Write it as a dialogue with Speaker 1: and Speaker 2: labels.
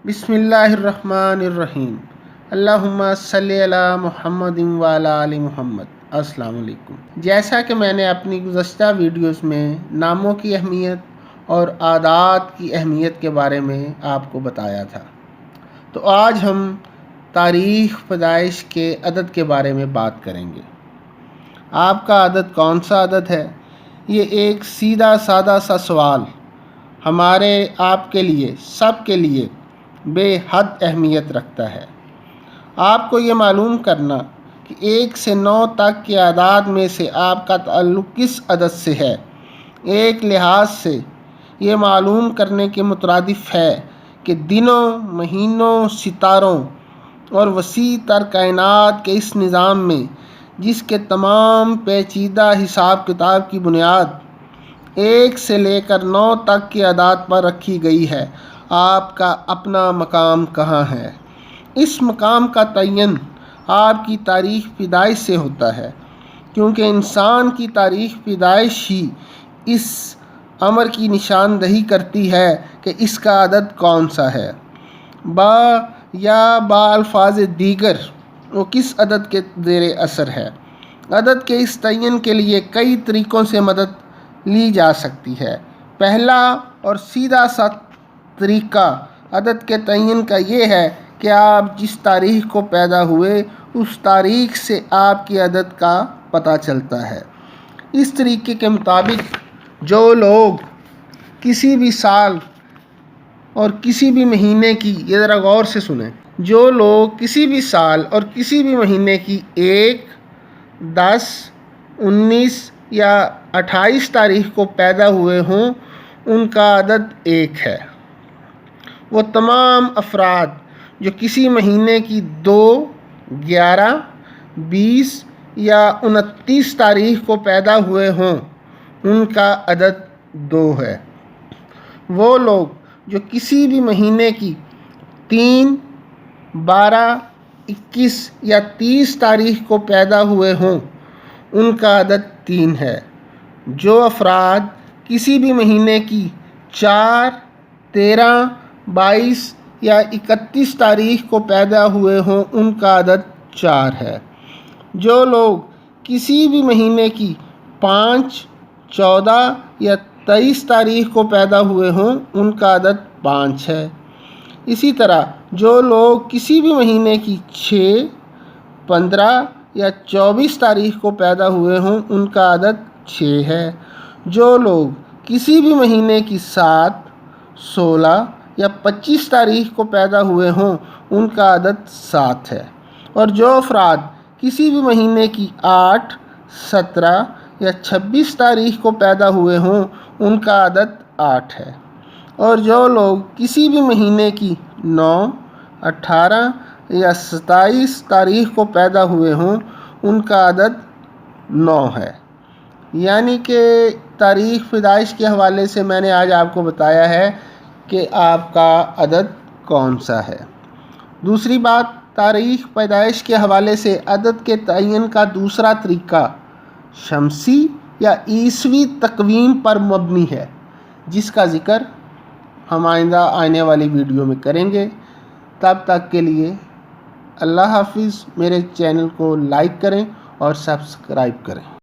Speaker 1: بسم اللہ الرحمن الرحیم۔ اللہم صلی علی محمد وعلی آل محمد۔ السلام علیکم۔ جیسا کہ میں نے اپنی گزشتہ ویڈیوز میں ناموں کی اہمیت اور عادات کی اہمیت کے بارے میں آپ کو بتایا تھا، تو آج ہم تاریخ پیدائش کے عدد کے بارے میں بات کریں گے۔ آپ کا عدد کون سا عدد ہے؟ یہ ایک سیدھا سادہ سا سوال ہمارے آپ کے لیے، سب کے لیے بے حد اہمیت رکھتا ہے۔ آپ کو یہ معلوم کرنا کہ 1 سے 9 تک کے اعداد میں سے آپ کا تعلق کس عدد سے ہے، ایک لحاظ سے یہ معلوم کرنے کے مترادف ہے کہ دنوں، مہینوں، ستاروں اور وسیع تر کائنات کے اس نظام میں، جس کے تمام پیچیدہ حساب کتاب کی بنیاد 1 سے لے کر 9 تک کے اعداد پر رکھی گئی ہے، آپ کا اپنا مقام کہاں ہے؟ اس مقام کا تعین آپ کی تاریخ پیدائش سے ہوتا ہے، کیونکہ انسان کی تاریخ پیدائش ہی اس امر کی نشاندہی کرتی ہے کہ اس کا عدد کون سا ہے۔ یا الفاظ دیگر وہ کس عدد کے زیر اثر ہے۔ عدد کے اس تعین کے لیے کئی طریقوں سے مدد لی جا سکتی ہے۔ پہلا اور سیدھا سا طریقہ عدد کے تعین کا یہ ہے کہ آپ جس تاریخ کو پیدا ہوئے، اس تاریخ سے آپ کے عدد کا پتہ چلتا ہے۔ اس طریقے کے مطابق جو لوگ کسی بھی سال اور کسی بھی مہینے کی، یہ ذرا غور سے سنیں، جو لوگ کسی بھی سال اور کسی بھی مہینے کی 1، 10، 19 یا 28 تاریخ کو پیدا ہوئے ہوں، ان کا عدد 1 ہے۔ وہ تمام افراد جو کسی مہینے کی 2، 11، 20 یا 29 تاریخ کو پیدا ہوئے ہوں، ان کا عدد 2 ہے۔ وہ لوگ جو کسی بھی مہینے کی 3، 12، 21 یا 30 تاریخ کو پیدا ہوئے ہوں، ان کا عدد 3 ہے۔ جو افراد کسی بھی مہینے کی 4، 13، 22 یا 31 تاریخ کو پیدا ہوئے ہوں، ان کا عدد 4 ہے۔ جو لوگ کسی بھی مہینے کی 5، 14 یا 23 تاریخ کو پیدا ہوئے ہوں، ان کا عدد 5 ہے۔ اسی طرح جو لوگ کسی بھی مہینے کی 6، 15 یا 24 تاریخ کو پیدا ہوئے ہوں، ان کا عدد 6 ہے۔ جو لوگ کسی بھی مہینے کی 7، 16 یا 25 تاریخ کو پیدا ہوئے ہوں، ان کا عدد 7 ہے۔ اور جو افراد کسی بھی مہینے کی 8، 17 یا 26 تاریخ کو پیدا ہوئے ہوں، ان کا عدد 8 ہے۔ اور جو لوگ کسی بھی مہینے کی 9، 18 یا 27 تاریخ کو پیدا ہوئے ہوں، ان کا عدد 9 ہے۔ یعنی کہ تاریخ پیدائش کے حوالے سے میں نے آج آپ کو بتایا ہے کہ آپ کا عدد کون سا ہے۔ دوسری بات، تاریخ پیدائش کے حوالے سے عدد کے تعین کا دوسرا طریقہ شمسی یا عیسوی تقویم پر مبنی ہے، جس کا ذکر ہم آنے والی ویڈیو میں کریں گے۔ تب تک کے لیے اللہ حافظ۔ میرے چینل کو لائک کریں اور سبسکرائب کریں۔